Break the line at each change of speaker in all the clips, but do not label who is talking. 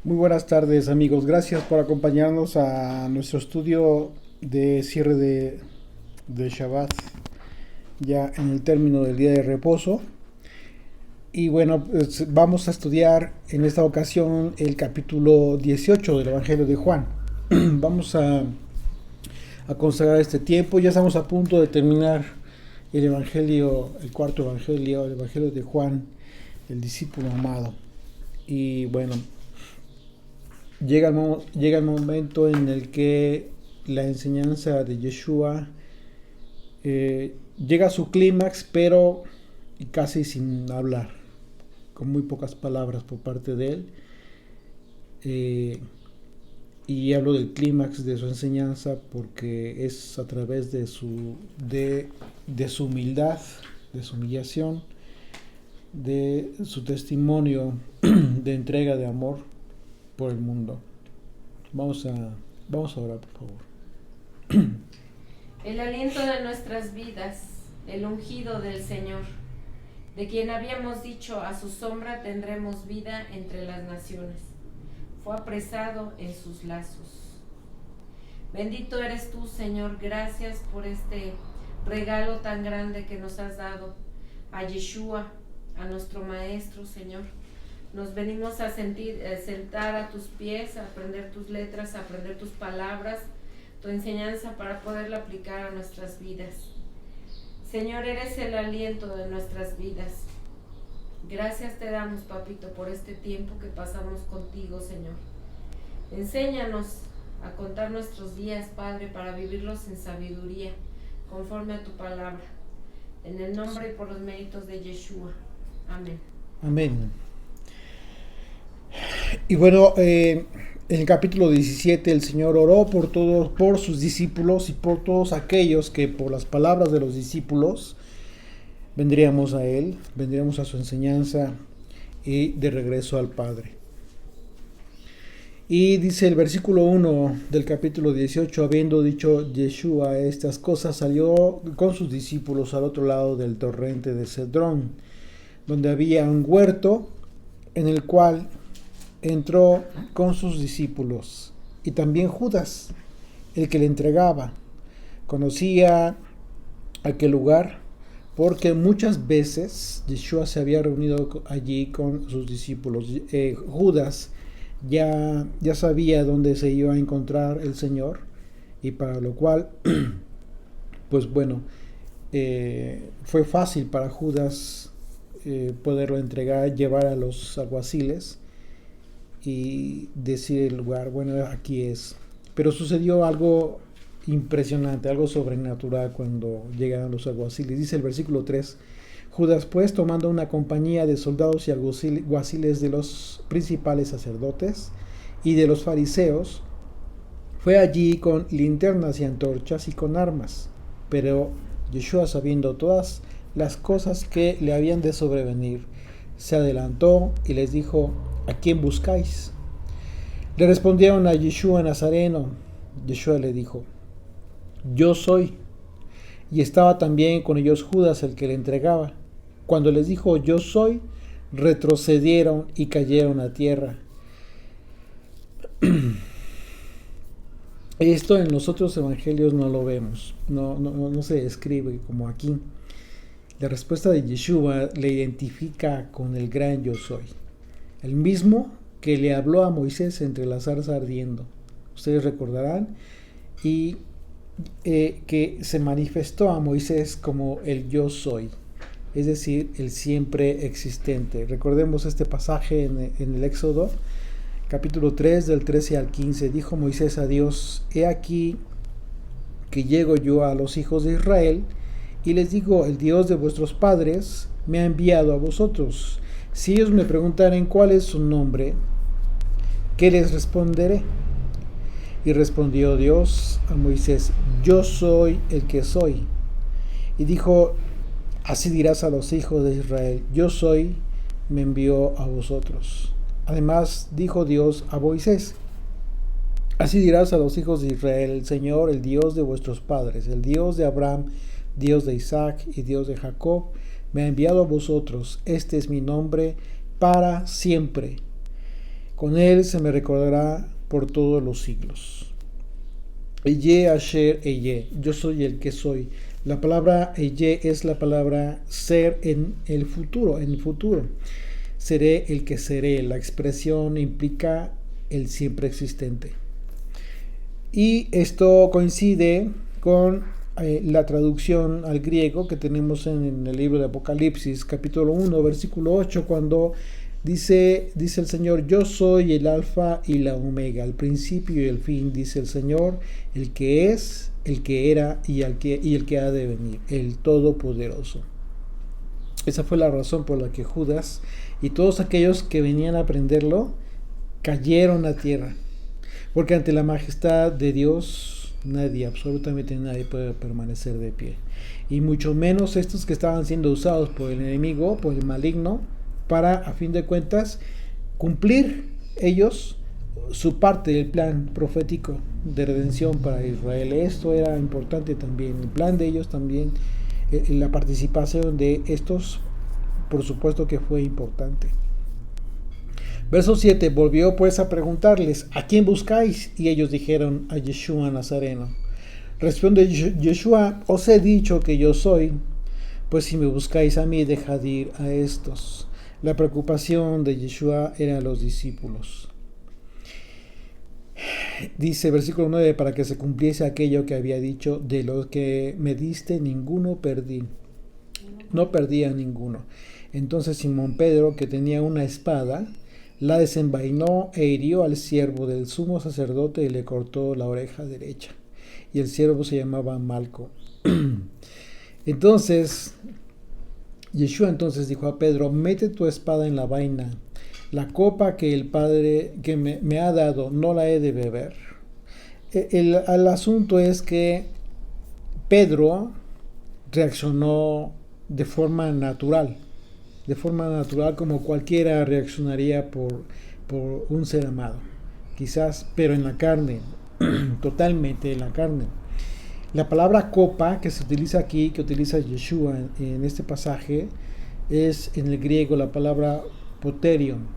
Muy buenas tardes amigos, gracias por acompañarnos a nuestro estudio de cierre de Shabbat, ya en el término del día de reposo. Y bueno, pues vamos a estudiar en esta ocasión el capítulo 18 del Evangelio de Juan. Vamos a consagrar este tiempo, ya estamos a punto de terminar el Evangelio, el cuarto Evangelio, el Evangelio de Juan, el discípulo amado. Y bueno, llega el momento en el que la enseñanza de Yeshua llega a su clímax, pero casi sin hablar, con muy pocas palabras por parte de él. Y hablo del clímax de su enseñanza porque es a través de su humildad, de su humillación, de su testimonio de entrega de amor por el mundo. Vamos a orar, por favor.
El aliento de nuestras vidas, el ungido del Señor, de quien habíamos dicho, a su sombra tendremos vida entre las naciones, fue apresado en sus lazos. Bendito eres tú, Señor, gracias por este regalo tan grande que nos has dado a Yeshua, a nuestro Maestro, Señor. Nos venimos a sentar a tus pies, a aprender tus letras, a aprender tus palabras, tu enseñanza para poderla aplicar a nuestras vidas. Señor, eres el aliento de nuestras vidas. Gracias te damos, papito, por este tiempo que pasamos contigo, Señor. Enséñanos a contar nuestros días, Padre, para vivirlos en sabiduría, conforme a tu palabra. En el nombre y por los méritos de Yeshua. Amén.
Amén. Y bueno, en el capítulo 17 el Señor oró por todos, por sus discípulos y por todos aquellos que por las palabras de los discípulos vendríamos a Él, vendríamos a su enseñanza y de regreso al Padre. Y dice el versículo 1 del capítulo 18, habiendo dicho Yeshua estas cosas, salió con sus discípulos al otro lado del torrente de Cedrón, donde había un huerto en el cual entró con sus discípulos y también Judas, el que le entregaba. Conocía aquel lugar porque muchas veces Yeshua se había reunido allí con sus discípulos. Judas ya sabía dónde se iba a encontrar el Señor, y para lo cual pues bueno, fue fácil para Judas poderlo entregar, llevar a los alguaciles y decir el lugar, bueno, aquí es. Pero sucedió algo impresionante, algo sobrenatural cuando llegaron los alguaciles. Dice el versículo 3, Judas pues, tomando una compañía de soldados y alguaciles de los principales sacerdotes y de los fariseos, fue allí con linternas y antorchas y con armas. Pero Yeshua, sabiendo todas las cosas que le habían de sobrevenir, se adelantó y les dijo, ¿a quién buscáis? Le respondieron, a Yeshua Nazareno. Yeshua le dijo, yo soy. Y estaba también con ellos Judas, el que le entregaba. Cuando les dijo, yo soy, retrocedieron y cayeron a tierra. Esto en los otros evangelios no lo vemos, no se describe como aquí. La respuesta de Yeshua le identifica con el gran yo soy, el mismo que le habló a Moisés entre la zarza ardiendo. Ustedes recordarán, y que se manifestó a Moisés como el yo soy, es decir, el siempre existente. Recordemos este pasaje en el Éxodo, capítulo 3, del 13 al 15. Dijo Moisés a Dios, he aquí que llego yo a los hijos de Israel, y les digo, el Dios de vuestros padres me ha enviado a vosotros. Si ellos me preguntaren cuál es su nombre, ¿qué les responderé? Y respondió Dios a Moisés, yo soy el que soy. Y dijo, así dirás a los hijos de Israel, yo soy, me envió a vosotros. Además dijo Dios a Moisés, así dirás a los hijos de Israel, el Señor, el Dios de vuestros padres, el Dios de Abraham, Dios de Isaac y Dios de Jacob, me ha enviado a vosotros. Este es mi nombre para siempre. Con él se me recordará por todos los siglos. Eye Asher Eye, yo soy el que soy. La palabra Eye es la palabra ser en el futuro, Seré el que seré. La expresión implica el siempre existente. Y esto coincide con la traducción al griego que tenemos en el libro de Apocalipsis, capítulo 1, versículo 8, cuando dice el Señor: yo soy el alfa y la omega, el principio y el fin, dice el Señor, el que es, el que era y el que ha de venir, el Todopoderoso. Esa fue la razón por la que Judas y todos aquellos que venían a aprenderlo cayeron a tierra, porque ante la majestad de Dios nadie, absolutamente nadie puede permanecer de pie, y mucho menos estos que estaban siendo usados por el enemigo, por el maligno, para, a fin de cuentas, cumplir ellos su parte del plan profético de redención para Israel. Esto era importante también, el plan de ellos también, la participación de estos, por supuesto que fue importante. Verso 7, volvió pues a preguntarles: ¿a quién buscáis? Y ellos dijeron: a Yeshua Nazareno. Responde Yeshua: os he dicho que yo soy, pues si me buscáis a mí, dejad ir a estos. La preocupación de Yeshua eran los discípulos. Dice versículo 9: para que se cumpliese aquello que había dicho: de los que me diste ninguno perdí. No perdí a ninguno. Entonces Simón Pedro, que tenía una espada, la desenvainó e hirió al siervo del sumo sacerdote y le cortó la oreja derecha. Y el siervo se llamaba Malco. Entonces Yeshua dijo a Pedro: mete tu espada en la vaina. La copa que el Padre que me ha dado, no la he de beber. El asunto es que Pedro reaccionó de forma natural como cualquiera reaccionaría por un ser amado, quizás, pero en la carne, totalmente en la carne. La palabra copa que se utiliza aquí, que utiliza Yeshua en este pasaje, es en el griego la palabra poterion,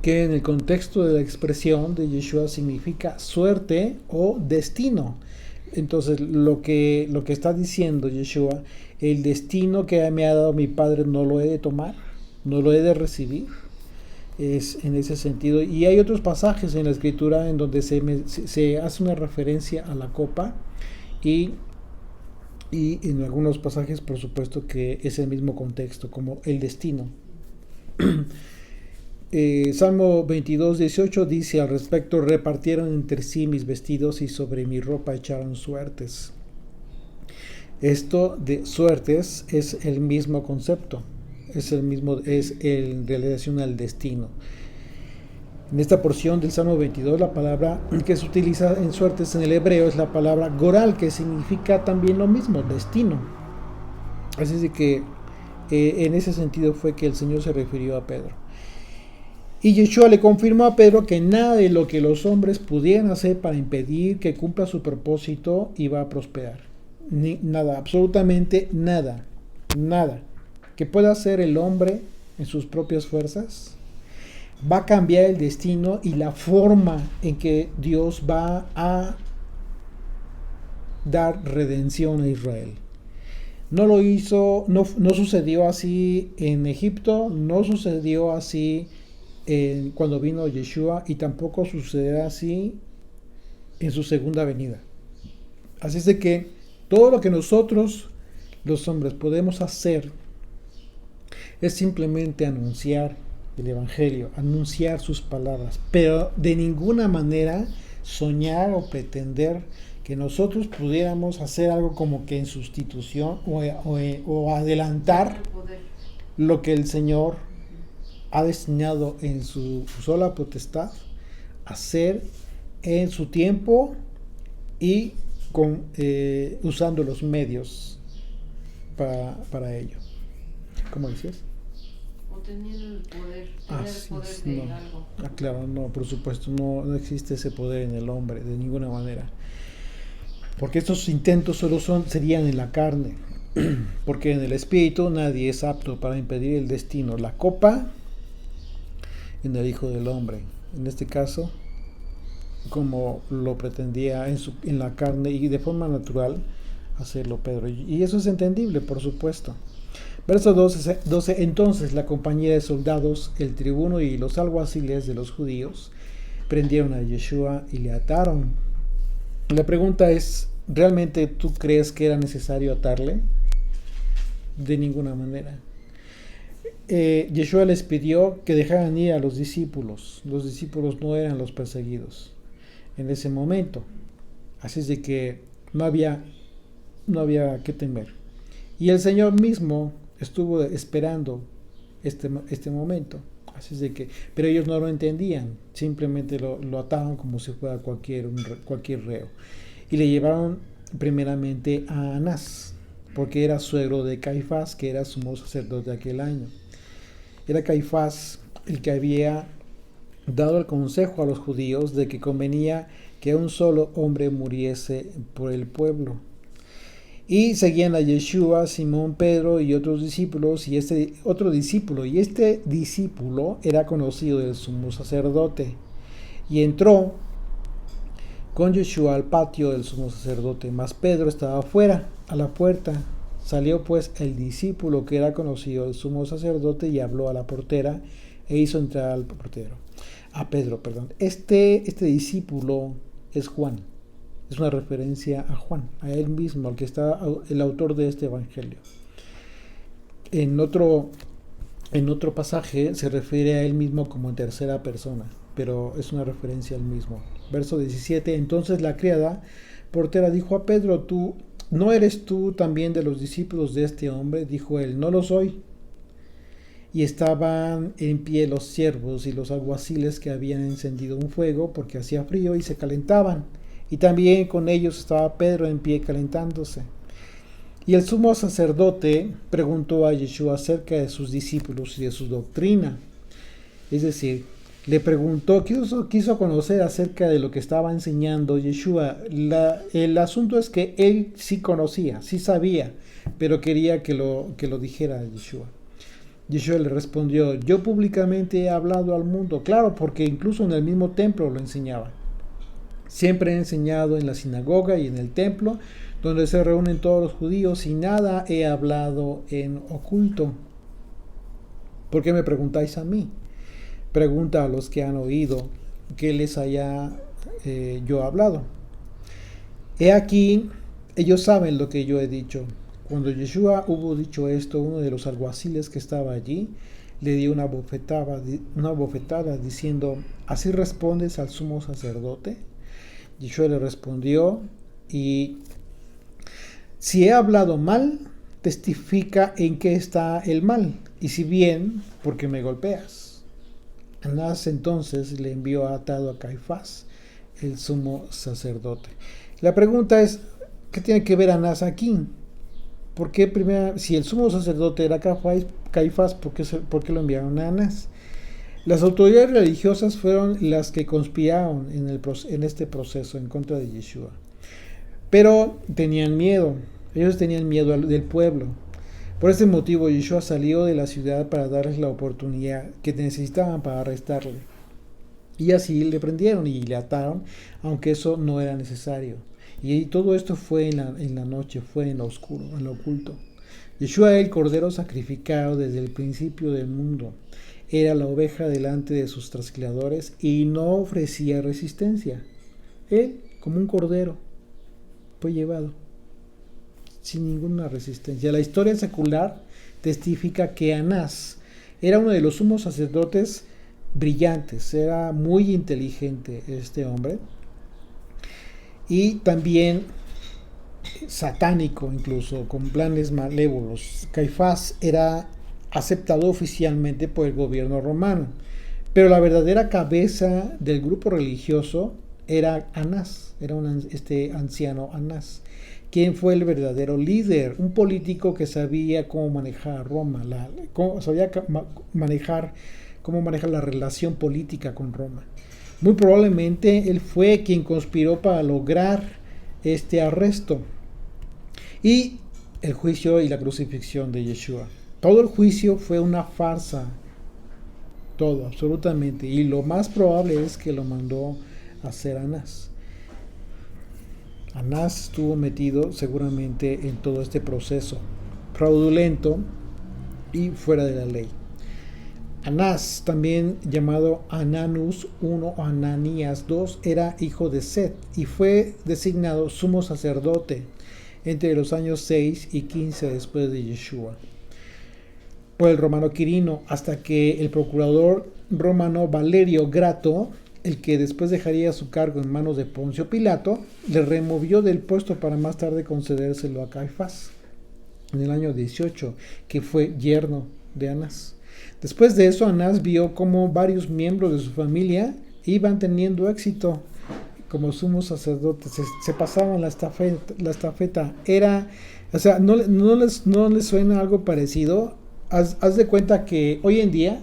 que en el contexto de la expresión de Yeshua significa suerte o destino. Entonces lo que está diciendo Yeshua: el destino que me ha dado mi Padre no lo he de tomar, no lo he de recibir. Es en ese sentido. Y hay otros pasajes en la Escritura en donde se hace una referencia a la copa, y en algunos pasajes, por supuesto, que es el mismo contexto, como el destino. Salmo 22, 18 dice al respecto: repartieron entre sí mis vestidos y sobre mi ropa echaron suertes. Esto de suertes es el mismo concepto, es en relación al destino. En esta porción del Salmo 22, la palabra que se utiliza en suertes en el hebreo es la palabra goral, que significa también lo mismo, destino. Así es de que en ese sentido fue que el Señor se refirió a Pedro. Y Yeshua le confirmó a Pedro que nada de lo que los hombres pudieran hacer para impedir que cumpla su propósito iba a prosperar. Nada, absolutamente nada que pueda hacer el hombre en sus propias fuerzas va a cambiar el destino y la forma en que Dios va a dar redención a Israel. No lo hizo, no sucedió así en Egipto, no sucedió así cuando vino Yeshua, y tampoco sucederá así en su segunda venida. Así es de que todo lo que nosotros, los hombres, podemos hacer es simplemente anunciar el Evangelio, anunciar sus palabras, pero de ninguna manera soñar o pretender que nosotros pudiéramos hacer algo como que en sustitución o adelantar lo que el Señor ha destinado en su sola potestad hacer en su tiempo y usando los medios para ello. ¿Cómo decías?
O teniendo el poder, de algo.
Claro, no, por supuesto, no existe ese poder en el hombre de ninguna manera. Porque estos intentos solo serían en la carne. Porque en el espíritu nadie es apto para impedir el destino. La copa en el Hijo del Hombre. en este caso, como lo pretendía en la carne y de forma natural hacerlo Pedro. Y eso es entendible, por supuesto. Verso 12, entonces la compañía de soldados, el tribuno y los alguaciles de los judíos prendieron a Yeshua y le ataron. La pregunta es, ¿realmente tú crees que era necesario atarle? De ninguna manera. Yeshua les pidió que dejaran ir a los discípulos. Los discípulos no eran los perseguidos en ese momento. Así es de que no había que temer. Y el Señor mismo estuvo esperando este momento. Así es de que, pero ellos no lo entendían, simplemente lo ataban como si fuera cualquier reo. Y le llevaron primeramente a Anás, porque era suegro de Caifás, que era sumo sacerdote de aquel año. Era Caifás el que había dado el consejo a los judíos de que convenía que un solo hombre muriese por el pueblo. Y seguían a Yeshua, Simón, Pedro y otros discípulos, y este discípulo era conocido del sumo sacerdote. Y entró con Yeshua al patio del sumo sacerdote, mas Pedro estaba afuera, a la puerta. Salió pues el discípulo que era conocido del sumo sacerdote y habló a la portera e hizo entrar al portero. A Pedro, perdón. Este discípulo es Juan. Es una referencia a Juan, a él mismo, al que está el autor de este evangelio. En otro pasaje se refiere a él mismo como en tercera persona, pero es una referencia al mismo. Verso 17, entonces la criada portera dijo a Pedro, ¿no eres tú también de los discípulos de este hombre? Dijo él, no lo soy. Y estaban en pie los siervos y los alguaciles que habían encendido un fuego porque hacía frío y se calentaban. Y también con ellos estaba Pedro en pie calentándose. Y el sumo sacerdote preguntó a Yeshua acerca de sus discípulos y de su doctrina. Es decir, le preguntó, quiso conocer acerca de lo que estaba enseñando Yeshua. El asunto es que él sí conocía, sí sabía, pero quería que lo dijera Yeshua. Yeshua le respondió, yo públicamente he hablado al mundo. Claro, porque incluso en el mismo templo lo enseñaba. Siempre he enseñado en la sinagoga y en el templo, donde se reúnen todos los judíos, y nada he hablado en oculto. ¿Por qué me preguntáis a mí? Pregunta a los que han oído que les haya yo hablado. He aquí, ellos saben lo que yo he dicho. Cuando Yeshua hubo dicho esto, uno de los alguaciles que estaba allí le dio una bofetada diciendo, ¿así respondes al sumo sacerdote? Yeshua le respondió, y si he hablado mal, testifica en qué está el mal, y si bien, ¿por qué me golpeas? Anás entonces le envió atado a Caifás, el sumo sacerdote. La pregunta es, ¿qué tiene que ver Anás aquí? ¿Por qué primero, si el sumo sacerdote era Caifás, ¿por qué lo enviaron a Anás? Las autoridades religiosas fueron las que conspiraron en este proceso en contra de Yeshua. Pero tenían miedo. Ellos tenían miedo del pueblo. Por este motivo Yeshua salió de la ciudad para darles la oportunidad que necesitaban para arrestarle. Y así le prendieron y le ataron, aunque eso no era necesario. Y todo esto fue en la noche, fue en lo oscuro, en lo oculto. Yeshua era el cordero sacrificado desde el principio del mundo. Era la oveja delante de sus trasquiladores y no ofrecía resistencia. Él, como un cordero, fue llevado sin ninguna resistencia. La historia secular testifica que Anás era uno de los sumos sacerdotes brillantes, era muy inteligente este hombre, y también satánico, incluso con planes malévolos. Caifás era aceptado oficialmente por el gobierno romano, pero la verdadera cabeza del grupo religioso era Anás, era este anciano Anás, quien fue el verdadero líder, un político que sabía cómo manejar Roma, cómo manejar la relación política con Roma. Muy probablemente él fue quien conspiró para lograr este arresto y el juicio y la crucifixión de Yeshua. Todo el juicio fue una farsa. todo, absolutamente. Y lo más probable es que lo mandó a hacer Anás. Anás estuvo metido seguramente en todo este proceso fraudulento y fuera de la ley. Anás, también llamado Ananus I o Ananías II, era hijo de Set y fue designado sumo sacerdote entre los años 6 y 15 después de Yeshua por el romano Quirino, hasta que el procurador romano Valerio Grato, el que después dejaría su cargo en manos de Poncio Pilato, le removió del puesto para más tarde concedérselo a Caifás en el año 18, que fue yerno de Anás. Después de eso, Anás vio cómo varios miembros de su familia iban teniendo éxito como sumos sacerdotes, se pasaban la estafeta. Era, o sea, no les suena algo parecido. Haz de cuenta que hoy en día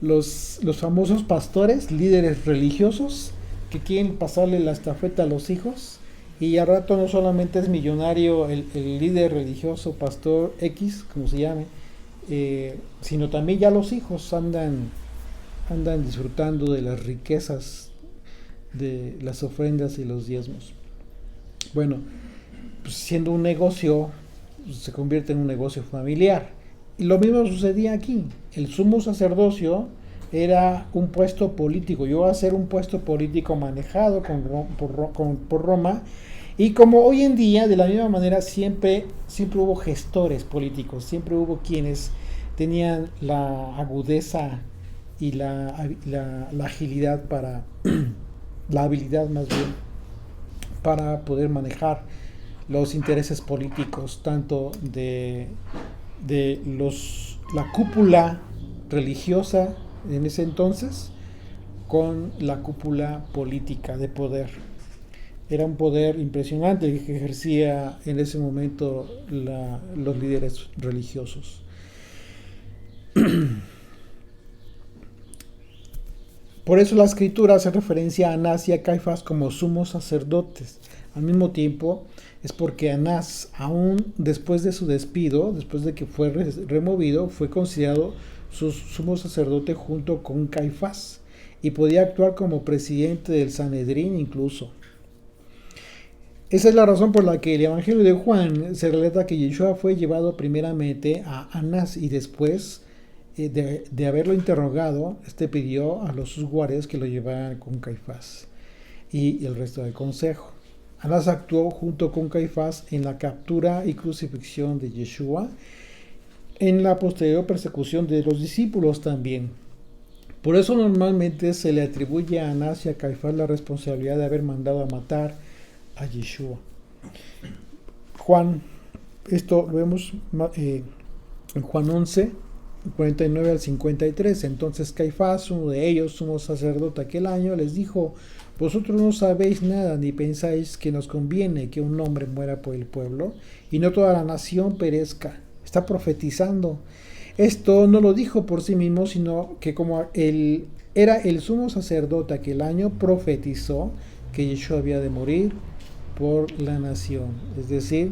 los famosos pastores, líderes religiosos, que quieren pasarle la estafeta a los hijos, y al rato no solamente es millonario el líder religioso, pastor X, como se llame, sino también ya los hijos andan disfrutando de las riquezas de las ofrendas y los diezmos. Bueno, pues siendo un negocio, se convierte en un negocio familiar. Y lo mismo sucedía aquí. El sumo sacerdocio era un puesto político. Yo voy a ser un puesto político manejado por Roma. Y como hoy en día, de la misma manera, siempre hubo gestores políticos, siempre hubo quienes tenían la agudeza y la agilidad para, la habilidad más bien, para poder manejar los intereses políticos, tanto de la cúpula religiosa en ese entonces, con la cúpula política de poder. Era un poder impresionante que ejercía en ese momento los líderes religiosos. Por eso la escritura hace referencia a Anás y a Caifás como sumos sacerdotes. Al mismo tiempo, es porque Anás, aún después de su despido, después de que fue removido, fue considerado su sumo sacerdote junto con Caifás y podía actuar como presidente del Sanedrín incluso. Esa es la razón por la que el Evangelio de Juan se relata que Yeshua fue llevado primeramente a Anás y después de haberlo interrogado, pidió a los sus guardias que lo llevaran con Caifás y el resto del consejo. Anás actuó junto con Caifás en la captura y crucifixión de Yeshua, en la posterior persecución de los discípulos también. Por eso normalmente se le atribuye a Anás y a Caifás la responsabilidad de haber mandado a matar a Yeshua. Juan, esto lo vemos en Juan 11, 49 al 53. Entonces Caifás, uno de ellos, sumo sacerdote aquel año, les dijo: vosotros no sabéis nada ni pensáis que nos conviene que un hombre muera por el pueblo y no toda la nación perezca. Está profetizando. Esto no lo dijo por sí mismo, sino que como él era el sumo sacerdote aquel año, profetizó que Yeshua había de morir por la nación. Es decir,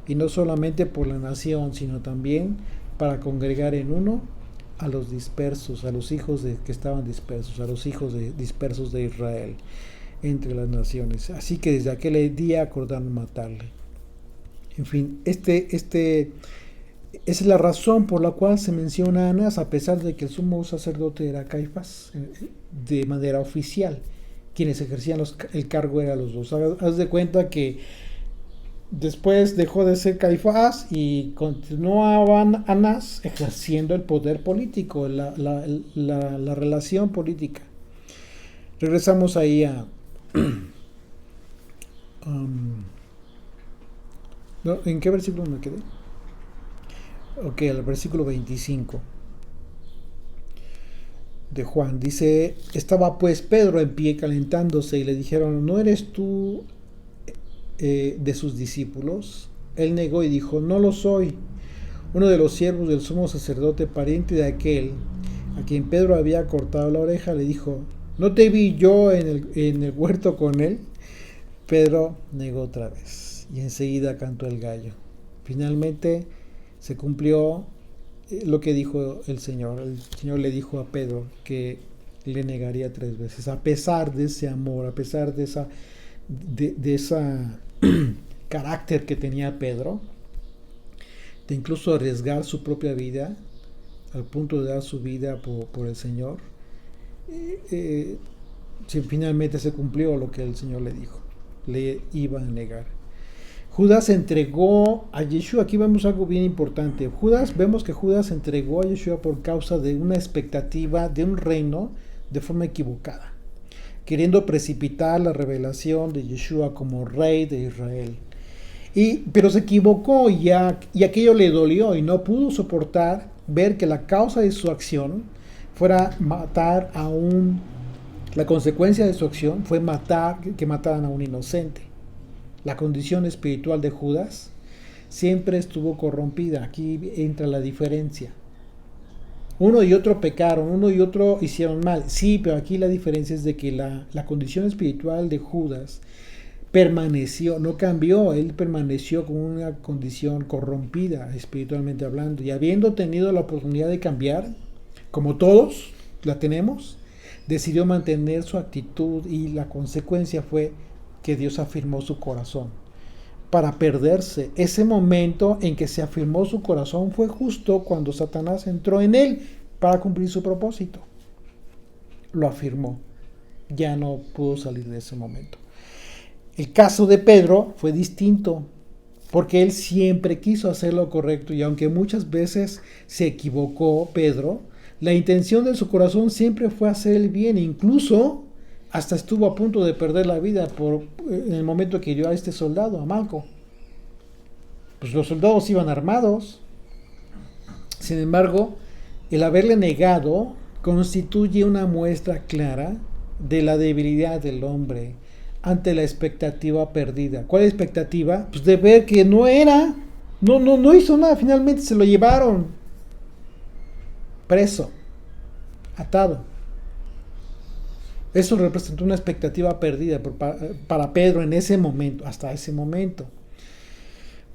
y no solamente por la nación, sino también para congregar en uno a los dispersos, a los hijos que estaban dispersos, a los hijos dispersos de Israel entre las naciones. Así que desde aquel día acordaron matarle. En fin, esa es la razón por la cual se menciona a Anás, a pesar de que el sumo sacerdote era Caifás, de manera oficial. Quienes ejercían el cargo eran los dos. Haz de cuenta que después dejó de ser Caifás y continuaban Anás ejerciendo el poder político, la relación política. Regresamos ahí a ¿en qué versículo me quedé? Ok, al versículo 25 de Juan. Dice: estaba pues Pedro en pie calentándose y le dijeron: ¿no eres tú de sus discípulos? Él negó y dijo: no lo soy. Uno de los siervos del sumo sacerdote, pariente de aquel a quien Pedro había cortado la oreja, le dijo: ¿no te vi yo en el huerto con él? Pedro negó otra vez y enseguida cantó el gallo. Finalmente se cumplió lo que dijo el Señor. El Señor le dijo a Pedro que le negaría 3 veces, a pesar de ese amor, a pesar de esa carácter que tenía Pedro, de incluso arriesgar su propia vida, al punto de dar su vida por el Señor. Finalmente se cumplió lo que el Señor le dijo, le iba a negar. Judas entregó a Yeshua. Aquí vemos algo bien importante. Vemos que Judas entregó a Yeshua por causa de una expectativa de un reino de forma equivocada, queriendo precipitar la revelación de Yeshua como rey de Israel. Pero se equivocó y aquello le dolió y no pudo soportar ver que la causa de su acción fuera matar la consecuencia de su acción fue que mataran a un inocente. La condición espiritual de Judas siempre estuvo corrompida. Aquí entra la diferencia. Uno y otro pecaron, uno y otro hicieron mal. Sí, pero aquí la diferencia es de que la condición espiritual de Judas permaneció, no cambió. Él permaneció con una condición corrompida espiritualmente hablando. Y habiendo tenido la oportunidad de cambiar, como todos la tenemos, decidió mantener su actitud, y la consecuencia fue que Dios afirmó su corazón para perderse. Ese momento en que se afirmó su corazón fue justo cuando Satanás entró en él para cumplir su propósito. Lo afirmó. Ya no pudo salir de ese momento. El caso de Pedro fue distinto, porque él siempre quiso hacer lo correcto, y aunque muchas veces se equivocó Pedro, la intención de su corazón siempre fue hacer el bien. Incluso hasta estuvo a punto de perder la vida en el momento que hirió a este soldado, a Malco. Pues los soldados iban armados. Sin embargo, el haberle negado constituye una muestra clara de la debilidad del hombre ante la expectativa perdida. ¿Cuál expectativa? Pues de ver que no hizo nada. Finalmente se lo llevaron preso, atado. Eso representó una expectativa perdida para Pedro en ese momento, hasta ese momento.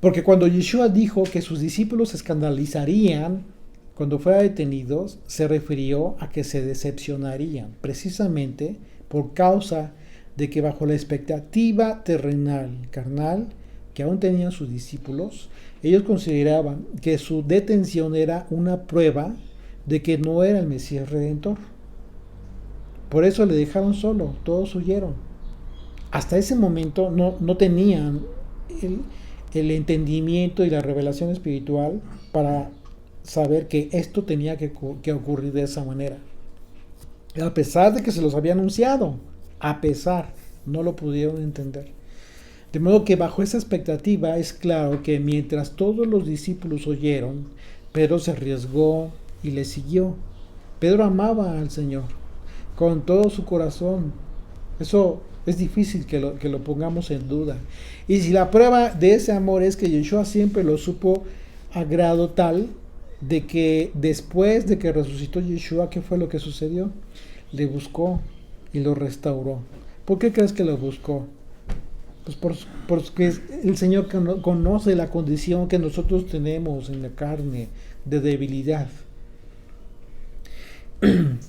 Porque cuando Yeshua dijo que sus discípulos se escandalizarían cuando fuera detenidos, se refirió a que se decepcionarían, precisamente por causa de que bajo la expectativa terrenal, carnal, que aún tenían sus discípulos, ellos consideraban que su detención era una prueba de que no era el Mesías Redentor. Por eso le dejaron solo, todos huyeron. Hasta ese momento no tenían el entendimiento y la revelación espiritual para saber que esto tenía que ocurrir de esa manera. A pesar de que se los había anunciado, no lo pudieron entender. De modo que bajo esa expectativa es claro que mientras todos los discípulos oyeron, Pedro se arriesgó y le siguió. Pedro amaba al Señor con todo su corazón. Eso es difícil que lo pongamos en duda. Y si la prueba de ese amor es que Yeshua siempre lo supo a grado tal de que después de que resucitó Yeshua, ¿qué fue lo que sucedió? Le buscó y lo restauró. ¿Por qué crees que lo buscó? Pues porque el Señor conoce la condición que nosotros tenemos en la carne de debilidad.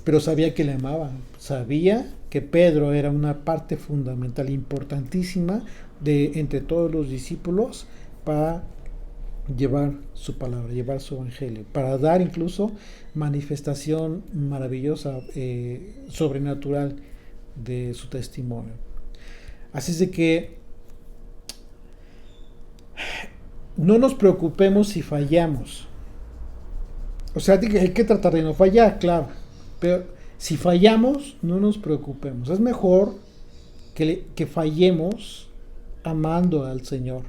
Pero sabía que le amaba, sabía que Pedro era una parte fundamental, importantísima entre todos los discípulos para llevar su palabra, llevar su evangelio, para dar incluso manifestación maravillosa, sobrenatural de su testimonio. Así es de que no nos preocupemos si fallamos. O sea, hay que tratar de no fallar, claro. Pero si fallamos, no nos preocupemos. Es mejor que fallemos amando al Señor.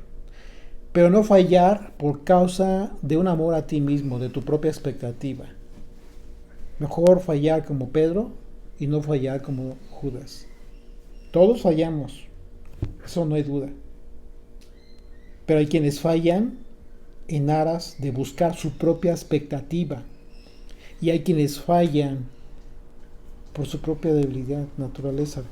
Pero no fallar por causa de un amor a ti mismo, de tu propia expectativa. Mejor fallar como Pedro y no fallar como Judas. Todos fallamos. Eso no hay duda. Pero hay quienes fallan en aras de buscar su propia expectativa, y hay quienes fallan por su propia debilidad, naturaleza.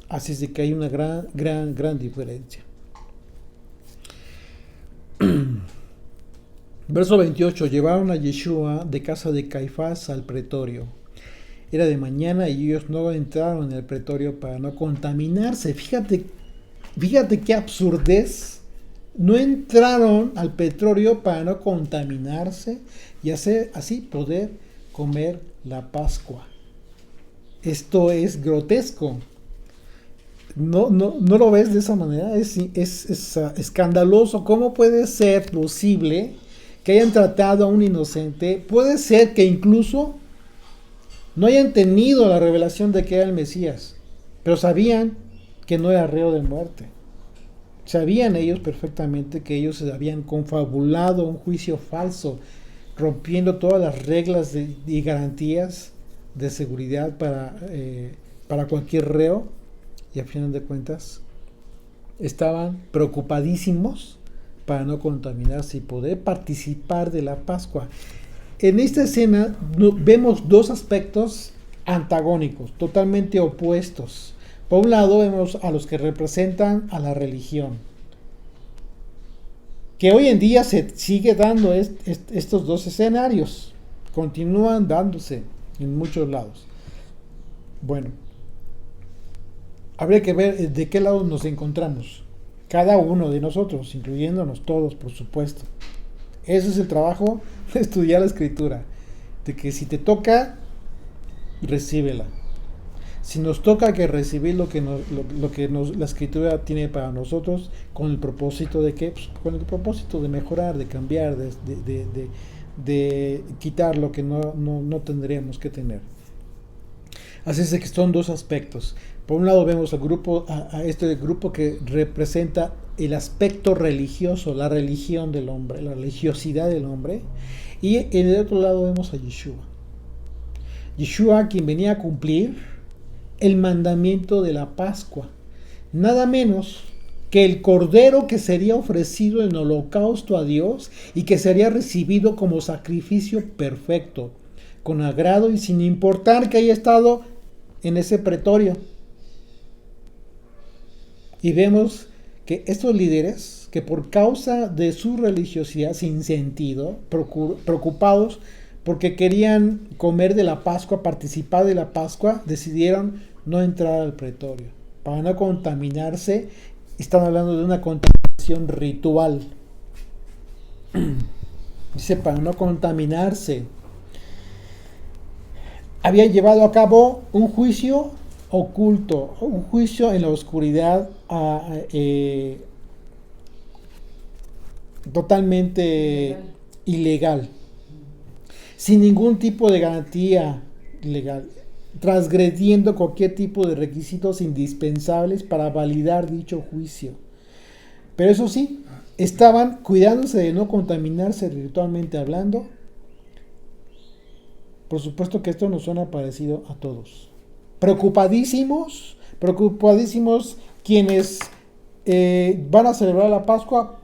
Así es de que hay una gran diferencia. Verso 28. Llevaron a Yeshua de casa de Caifás al pretorio. Era de mañana y ellos no entraron en el pretorio para no contaminarse. Fíjate qué absurdez. No entraron al pretorio para no contaminarse y así poder comer la Pascua. Esto es grotesco. No lo ves de esa manera. Es escandaloso. ¿Cómo puede ser posible que hayan tratado a un inocente? Puede ser que incluso no hayan tenido la revelación de que era el Mesías, pero sabían que no era reo de muerte. Sabían ellos perfectamente que ellos se habían confabulado un juicio falso, rompiendo todas las reglas y garantías de seguridad para cualquier reo, y a final de cuentas estaban preocupadísimos para no contaminarse y poder participar de la Pascua. En esta escena vemos dos aspectos antagónicos, totalmente opuestos. Por un lado vemos a los que representan a la religión, que hoy en día se sigue dando estos dos escenarios, continúan dándose en muchos lados. Bueno, habría que ver de qué lado nos encontramos, cada uno de nosotros, incluyéndonos todos, por supuesto. Ese es el trabajo de estudiar la Escritura, de que si te toca, recíbela. Si nos toca que recibir lo que la Escritura tiene para nosotros, con el propósito de qué, pues, con el propósito de mejorar, de cambiar, de quitar lo que no tendríamos que tener. Así es que son dos aspectos. Por un lado vemos a este grupo que representa el aspecto religioso, la religión del hombre, la religiosidad del hombre, y en el otro lado vemos a Yeshua. Yeshua, quien venía a cumplir el mandamiento de la Pascua, nada menos que el cordero que sería ofrecido en holocausto a Dios y que sería recibido como sacrificio perfecto, con agrado y sin importar que haya estado en ese pretorio. Y vemos que estos líderes, que por causa de su religiosidad sin sentido, preocupados porque querían comer de la Pascua, participar de la Pascua, decidieron no entrar al pretorio para no contaminarse. Están hablando de una contaminación ritual. Dice, para no contaminarse. Habían llevado a cabo un juicio oculto, un juicio en la oscuridad, totalmente ilegal, sin ningún tipo de garantía legal, transgrediendo cualquier tipo de requisitos indispensables para validar dicho juicio. Pero eso sí, estaban cuidándose de no contaminarse ritualmente hablando. Por supuesto que esto nos suena parecido a todos. Preocupadísimos quienes van a celebrar la Pascua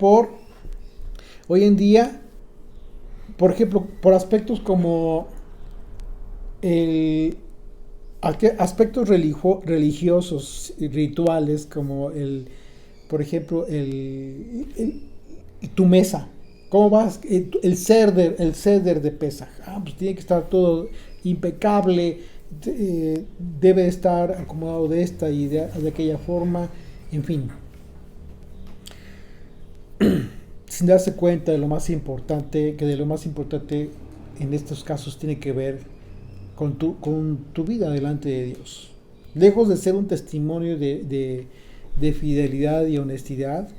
hoy en día, por ejemplo, por aspectos como aspectos religiosos y rituales, como por ejemplo, tu mesa. ¿Cómo vas? El ceder de Pesaj. Pues tiene que estar todo impecable, debe estar acomodado de esta y de aquella forma, en fin. Sin darse cuenta de lo más importante, en estos casos tiene que ver con tu vida delante de Dios. Lejos de ser un testimonio de fidelidad y honestidad,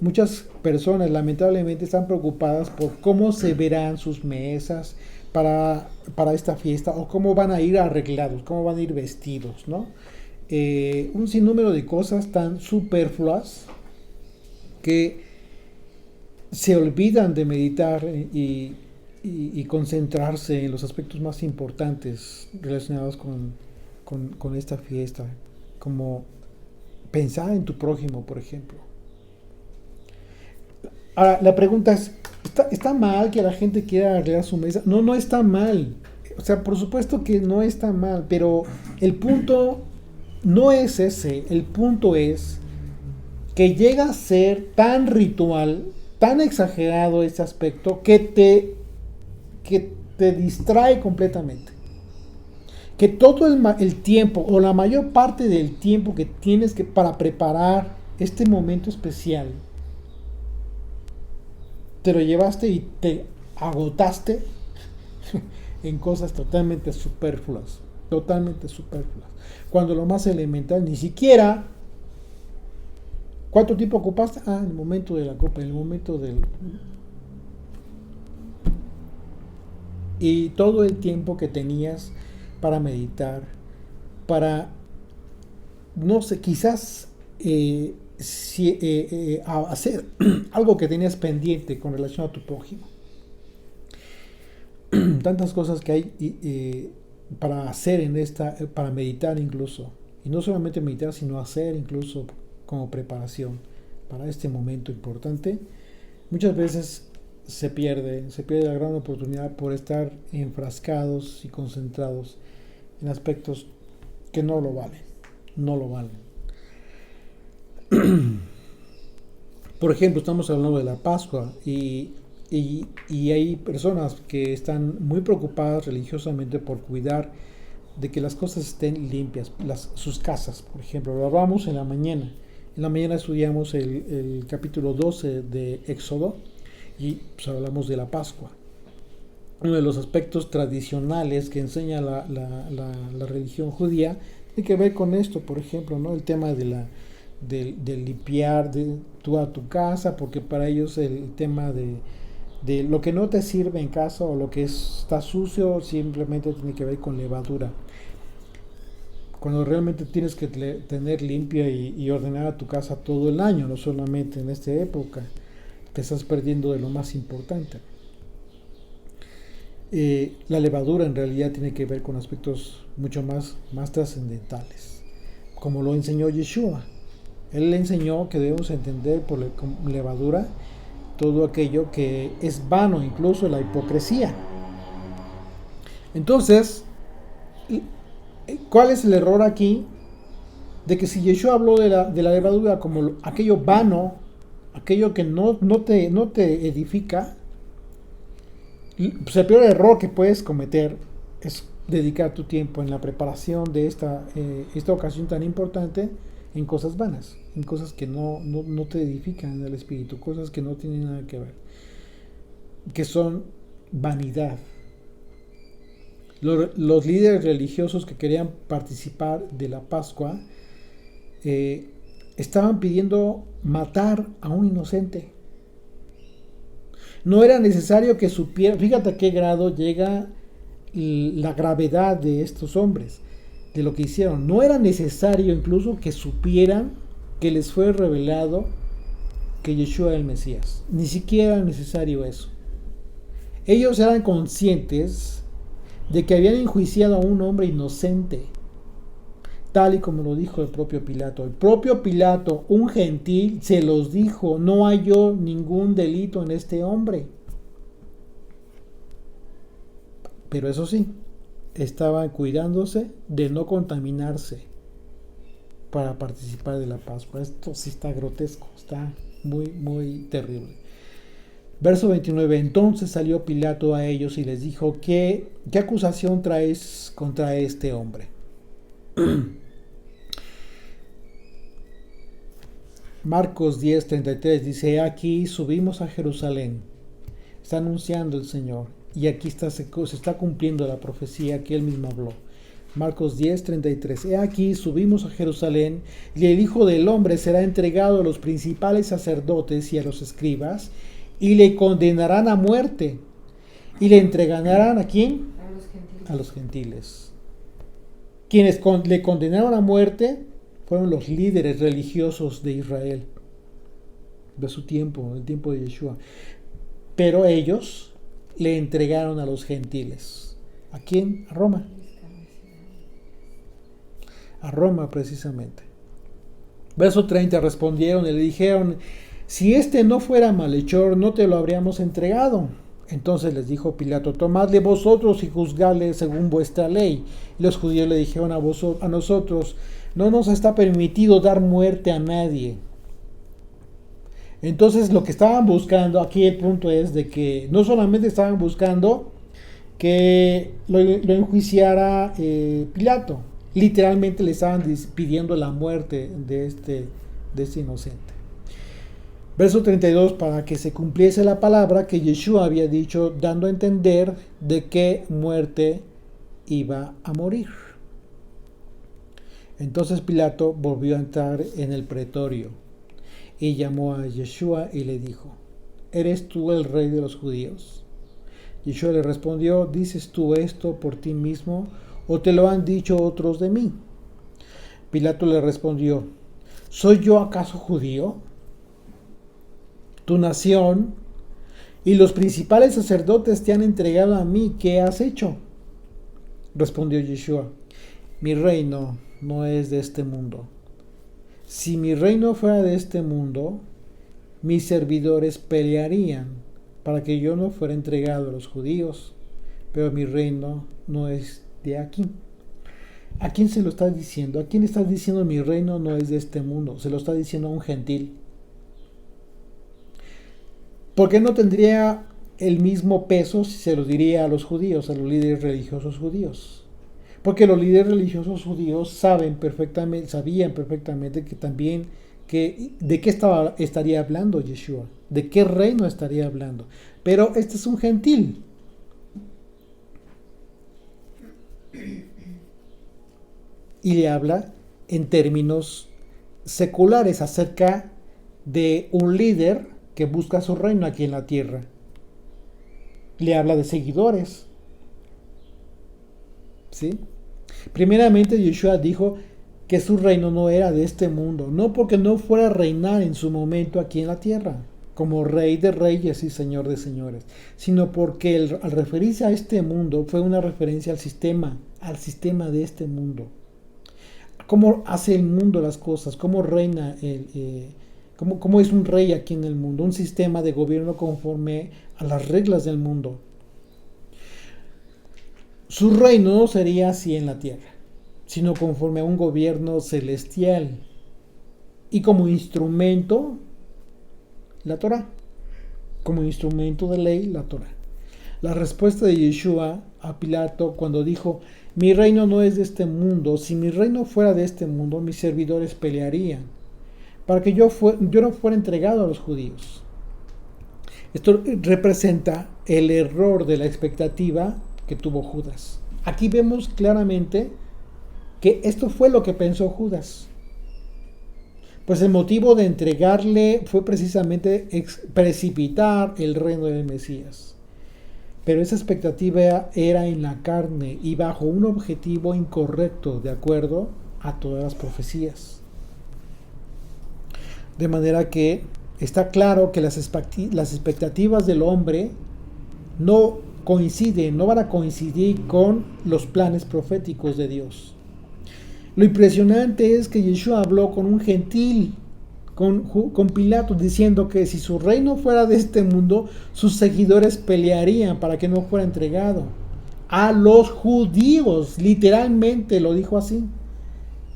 muchas personas lamentablemente están preocupadas por cómo se verán sus mesas para esta fiesta, o cómo van a ir arreglados, cómo van a ir vestidos, ¿no? Un sinnúmero de cosas tan superfluas que se olvidan de meditar y concentrarse en los aspectos más importantes relacionados con esta fiesta, como pensar en tu prójimo, por ejemplo. Ahora, la pregunta es, ¿está mal que la gente quiera arreglar su mesa? No está mal. O sea, por supuesto que no está mal, pero el punto no es ese. El punto es que llega a ser tan ritual tan exagerado este aspecto que te distrae completamente. Que todo el tiempo o la mayor parte del tiempo que tienes para preparar este momento especial, te lo llevaste y te agotaste en cosas totalmente superfluas. Cuando lo más elemental, ni siquiera, ¿cuánto tiempo ocupaste? En el momento de la copa, en el momento del... Y todo el tiempo que tenías para meditar, para, no sé, quizás hacer algo que tenías pendiente con relación a tu prójimo. Tantas cosas que hay para hacer para meditar incluso. Y no solamente meditar, sino hacer incluso como preparación para este momento importante. Muchas veces se pierde la gran oportunidad por estar enfrascados y concentrados en aspectos que no lo valen. Por ejemplo, estamos hablando de la Pascua y hay personas que están muy preocupadas religiosamente por cuidar de que las cosas estén limpias, sus casas, por ejemplo. Lo hablamos en la mañana. En la mañana estudiamos el capítulo 12 de Éxodo y pues hablamos de la Pascua. Uno de los aspectos tradicionales que enseña la religión judía tiene que ver con esto, por ejemplo, ¿no? El tema de limpiar toda tu casa, porque para ellos el tema de lo que no te sirve en casa o lo que está sucio simplemente tiene que ver con levadura. Cuando realmente tienes que tener limpia y ordenada tu casa todo el año, no solamente en esta época, te estás perdiendo de lo más importante. La levadura en realidad tiene que ver con aspectos mucho más trascendentales, como lo enseñó Yeshua. Él le enseñó que debemos entender por levadura todo aquello que es vano, incluso la hipocresía. Entonces, ¿cuál es el error aquí? De que si Yeshua habló de la levadura como aquello vano, aquello que no te edifica, pues el peor error que puedes cometer es dedicar tu tiempo en la preparación de esta ocasión tan importante en cosas vanas, en cosas que no te edifican en el espíritu, cosas que no tienen nada que ver, que son vanidad. Los líderes religiosos que querían participar de la Pascua estaban pidiendo matar a un inocente. No era necesario que supieran, fíjate a qué grado llega la gravedad de estos hombres, de lo que hicieron. No era necesario incluso que supieran que les fue revelado que Yeshua era el Mesías. Ni siquiera era necesario eso. Ellos eran conscientes de que habían enjuiciado a un hombre inocente, tal y como lo dijo el propio Pilato. El propio Pilato, un gentil, se los dijo: no halló ningún delito en este hombre. Pero eso sí, estaban cuidándose de no contaminarse para participar de la Pascua. Esto sí está grotesco, está muy terrible. Verso 29. Entonces salió Pilato a ellos y les dijo: ¿Qué acusación traes contra este hombre? Marcos 10:33 dice: aquí subimos a Jerusalén. Está anunciando el Señor. Y aquí se está cumpliendo la profecía que él mismo habló. Marcos 10:33. Aquí subimos a Jerusalén, y el Hijo del Hombre será entregado a los principales sacerdotes y a los escribas, y le condenarán a muerte. ¿Y le entregarán a quién? A los gentiles. Quienes le condenaron a muerte fueron los líderes religiosos de Israel, de su tiempo, el tiempo de Yeshua. Pero ellos le entregaron a los gentiles. ¿A quién? A Roma. A Roma, precisamente. Verso 30. Respondieron y le dijeron: si este no fuera malhechor, no te lo habríamos entregado. Entonces les dijo Pilato: tomadle vosotros y juzgadle según vuestra ley. Y los judíos le dijeron a nosotros: no nos está permitido dar muerte a nadie. Entonces lo que estaban buscando, aquí el punto es de que no solamente estaban buscando que lo enjuiciara Pilato, literalmente le estaban pidiendo la muerte de este inocente. Verso 32, para que se cumpliese la palabra que Yeshua había dicho, dando a entender de qué muerte iba a morir. Entonces Pilato volvió a entrar en el pretorio y llamó a Yeshua y le dijo: ¿Eres tú el rey de los judíos? Yeshua le respondió: ¿Dices tú esto por ti mismo o te lo han dicho otros de mí? Pilato le respondió: ¿Soy yo acaso judío? Tu nación y los principales sacerdotes te han entregado a mí. ¿Qué has hecho? Respondió Yeshua: Mi reino no es de este mundo. Si mi reino fuera de este mundo, mis servidores pelearían para que yo no fuera entregado a los judíos, pero mi reino no es de aquí. ¿A quién se lo estás diciendo? ¿A quién estás diciendo mi reino no es de este mundo? Se lo está diciendo a un gentil. ¿Por qué no tendría el mismo peso si se lo diría a los judíos, a los líderes religiosos judíos? Porque los líderes religiosos judíos sabían perfectamente que también de qué estaría hablando Yeshua, de qué reino estaría hablando. Pero este es un gentil. Y le habla en términos seculares acerca de un líder que busca su reino aquí en la tierra. Le habla de seguidores. ¿Sí? Primeramente, Yeshua dijo que su reino no era de este mundo, no porque no fuera a reinar en su momento aquí en la tierra, como rey de reyes y señor de señores, sino porque al referirse a este mundo fue una referencia al sistema de este mundo. Cómo hace el mundo las cosas, cómo reina cómo es un rey aquí en el mundo, un sistema de gobierno conforme a las reglas del mundo. Su reino no sería así en la tierra, sino conforme a un gobierno celestial y como instrumento la Torah, como instrumento de ley la Torah. La respuesta de Yeshua a Pilato cuando dijo: mi reino no es de este mundo, si mi reino fuera de este mundo, mis servidores pelearían para que yo no fuera entregado a los judíos. Esto representa el error de la expectativa que tuvo Judas. Aquí vemos claramente que esto fue lo que pensó Judas. Pues el motivo de entregarle fue precisamente precipitar el reino del Mesías. Pero esa expectativa era en la carne y bajo un objetivo incorrecto, de acuerdo a todas las profecías. De manera que está claro que las expectativas del hombre no van a coincidir con los planes proféticos de Dios. Lo impresionante es que Yeshua habló con un gentil, con Pilato, diciendo que si su reino fuera de este mundo, sus seguidores pelearían para que no fuera entregado a los judíos. Literalmente lo dijo así.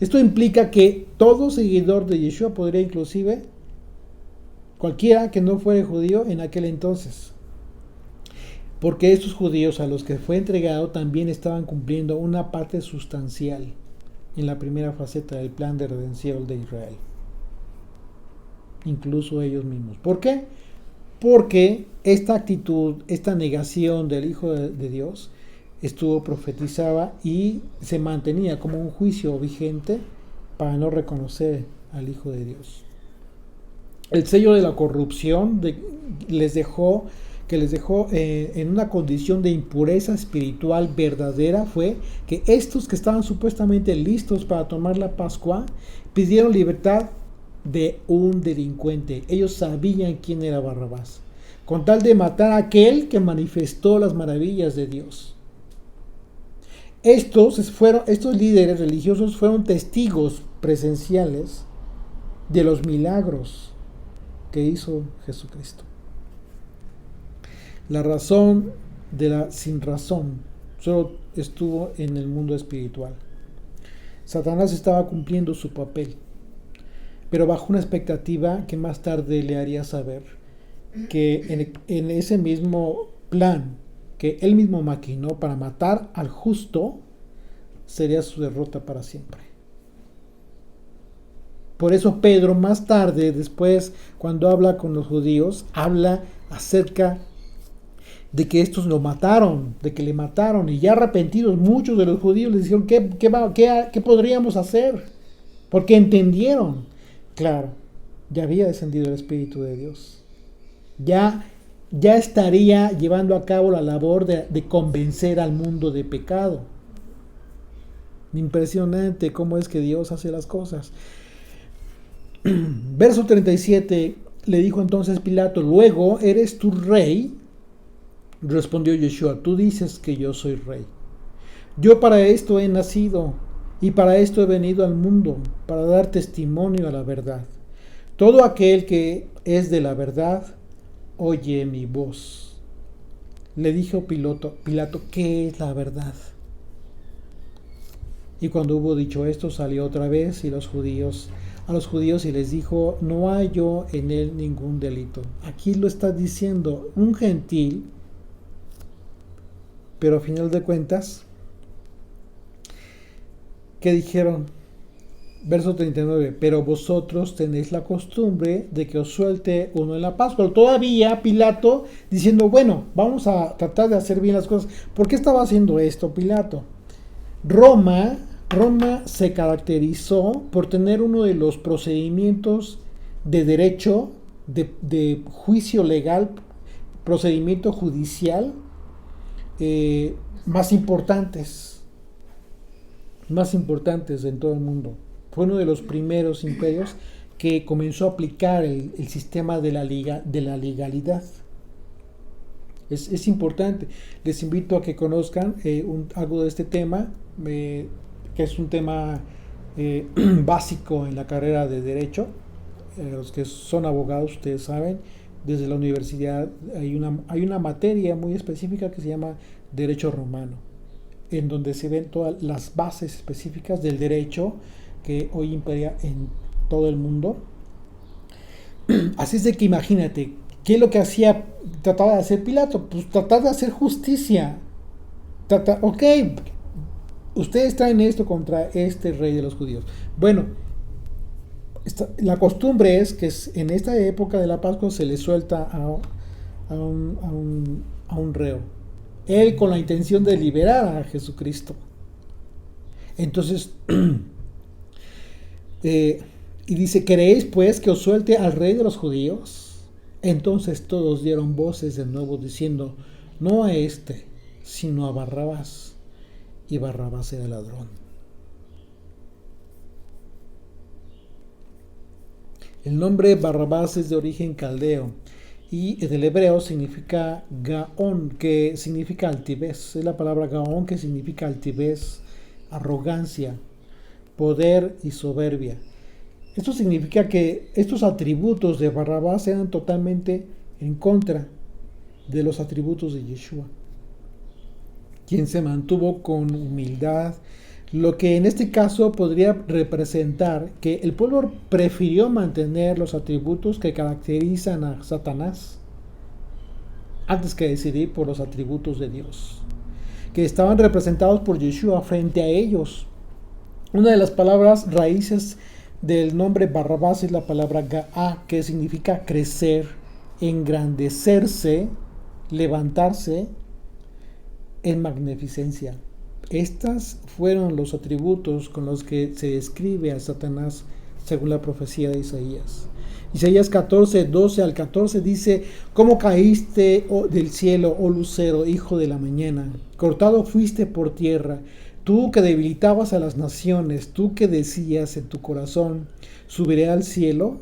Esto implica que todo seguidor de Yeshua podría, inclusive cualquiera que no fuera judío en aquel entonces, porque estos judíos a los que fue entregado también estaban cumpliendo una parte sustancial en la primera faceta del plan de redención de Israel, incluso ellos mismos. ¿Por qué? Porque esta actitud, esta negación del Hijo de Dios estuvo profetizada y se mantenía como un juicio vigente para no reconocer al Hijo de Dios. El sello de la corrupción les dejó en una condición de impureza espiritual verdadera fue que estos que estaban supuestamente listos para tomar la Pascua pidieron libertad de un delincuente. Ellos sabían quién era Barrabás, con tal de matar a aquel que manifestó las maravillas de Dios. Estos líderes religiosos fueron testigos presenciales de los milagros que hizo Jesucristo. La razón de la sin razón solo estuvo en el mundo espiritual. Satanás estaba cumpliendo su papel. pero bajo una expectativa que más tarde le haría saber que en ese mismo plan que él mismo maquinó para matar al justo, sería su derrota para siempre. Por eso Pedro más tarde, después, cuando habla con los judíos, habla acerca de que estos lo mataron, de que le mataron, y ya arrepentidos muchos de los judíos les dijeron, ¿qué podríamos hacer? Porque entendieron, claro, ya había descendido el Espíritu de Dios. Ya estaría llevando a cabo la labor de convencer al mundo de pecado. Impresionante cómo es que Dios hace las cosas. Verso 37, le dijo entonces Pilato, luego, ¿eres tú rey? Respondió Yeshua, tú dices que yo soy rey. Yo para esto he nacido y para esto he venido al mundo, para dar testimonio a la verdad. Todo aquel que es de la verdad, oye mi voz. Le dijo Pilato, ¿qué es la verdad? Y cuando hubo dicho esto, salió otra vez a los judíos y les dijo, no hallo en él ningún delito. Aquí lo está diciendo un gentil, pero a final de cuentas, ¿qué dijeron? Verso 39, pero vosotros tenéis la costumbre de que os suelte uno en la Pascua. Todavía Pilato diciendo, bueno, vamos a tratar de hacer bien las cosas. ¿Por qué estaba haciendo esto Pilato? Roma se caracterizó por tener uno de los procedimientos de derecho, de juicio legal, procedimiento judicial más importantes en todo el mundo. Fue uno de los primeros imperios que comenzó a aplicar el sistema de la legalidad. Es importante. Les invito a que conozcan algo de este tema, que es un tema básico en la carrera de Derecho. Los que son abogados, ustedes saben, desde la universidad hay una materia muy específica que se llama Derecho Romano, en donde se ven todas las bases específicas del derecho que hoy imperia en todo el mundo. Así es de que imagínate, ¿qué es lo que trataba de hacer Pilato? Pues tratar de hacer justicia. Ok, ustedes traen esto contra este rey de los judíos. Bueno, la costumbre es que en esta época de la Pascua se le suelta a un reo. Él con la intención de liberar a Jesucristo. Entonces, y dice, ¿queréis pues que os suelte al rey de los judíos? Entonces todos dieron voces de nuevo diciendo, no a este, sino a Barrabás. Y Barrabás era ladrón. El nombre Barrabás es de origen caldeo y en el hebreo significa Gaón, que significa altivez. Es la palabra Gaón que significa altivez, arrogancia, poder y soberbia. Esto significa que estos atributos de Barrabás eran totalmente en contra de los atributos de Yeshua, quien se mantuvo con humildad, lo que en este caso podría representar que el pueblo prefirió mantener los atributos que caracterizan a Satanás antes que decidir por los atributos de Dios, que estaban representados por Yeshua frente a ellos. Una de las palabras raíces del nombre Barrabás es la palabra Gaá, que significa crecer, engrandecerse, levantarse en magnificencia. Estas fueron los atributos con los que se describe a Satanás según la profecía de Isaías. Isaías 14, 12 al 14 dice, ¿cómo caíste del cielo, oh lucero, hijo de la mañana? Cortado fuiste por tierra, tú que debilitabas a las naciones, tú que decías en tu corazón, subiré al cielo,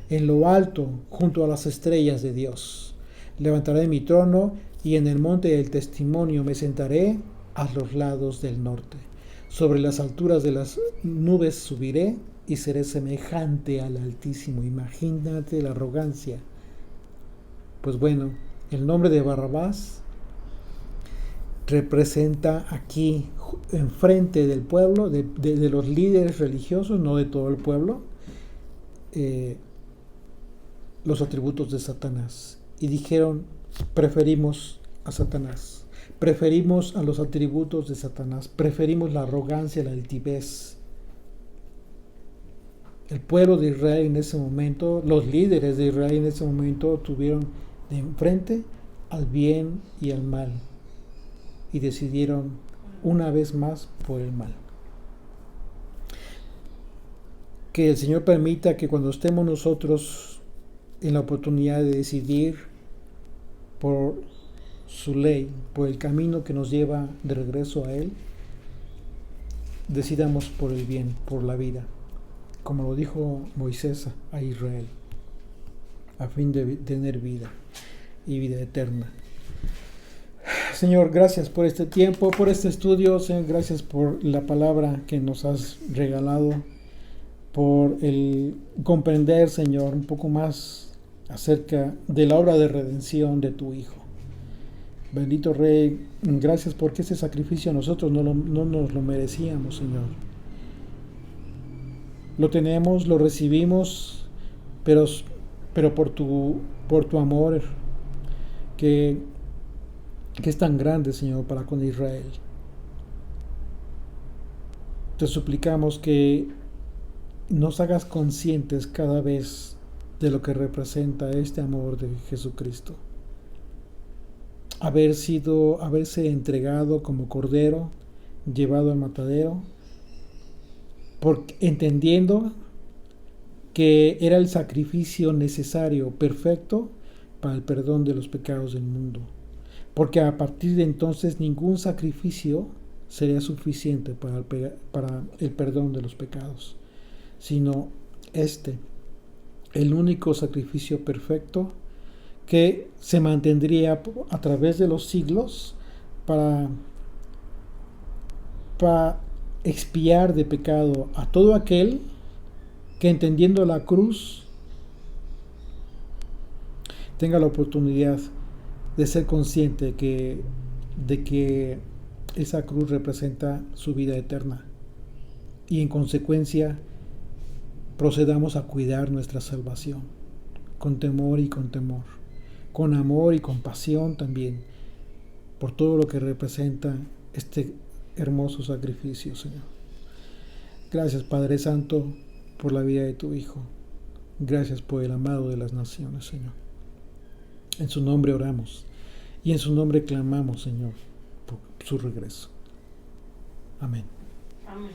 en lo alto, junto a las estrellas de Dios. Levantaré mi trono y en el monte del testimonio me sentaré a los lados del norte. Sobre las alturas de las nubes subiré y seré semejante al Altísimo. Imagínate la arrogancia. Pues bueno, el nombre de Barrabás representa aquí, enfrente del pueblo, de los líderes religiosos, no de todo el pueblo, los atributos de Satanás y dijeron: preferimos a Satanás, preferimos a los atributos de Satanás, preferimos la arrogancia, la altivez. El pueblo de Israel en ese momento, los líderes de Israel en ese momento tuvieron de enfrente al bien y al mal y decidieron una vez más por el mal. Que el Señor permita que cuando estemos nosotros en la oportunidad de decidir por su ley, por el camino que nos lleva de regreso a Él, decidamos por el bien, por la vida, como lo dijo Moisés a Israel, a fin de tener vida y vida eterna. Señor, gracias por este tiempo, por este estudio. Señor, gracias por la palabra que nos has regalado, por el comprender, Señor, un poco más acerca de la obra de redención de tu Hijo. Bendito Rey, gracias porque ese sacrificio nosotros no nos lo merecíamos, Señor. Lo tenemos, lo recibimos, pero por tu amor que es tan grande, Señor, para con Israel. Te suplicamos que nos hagas conscientes cada vez de lo que representa este amor de Jesucristo. Haberse entregado como cordero, llevado al matadero, entendiendo que era el sacrificio necesario, perfecto, para el perdón de los pecados del mundo. Porque a partir de entonces ningún sacrificio sería suficiente para el perdón de los pecados, sino el único sacrificio perfecto que se mantendría a través de los siglos para expiar de pecado a todo aquel que, entendiendo la cruz, tenga la oportunidad de ser consciente de que esa cruz representa su vida eterna y en consecuencia procedamos a cuidar nuestra salvación con temor y con temor, con amor y compasión también, por todo lo que representa este hermoso sacrificio, Señor. Gracias, Padre Santo, por la vida de tu Hijo. Gracias por el amado de las naciones, Señor. En su nombre oramos y en su nombre clamamos, Señor, por su regreso. Amén.
Amén.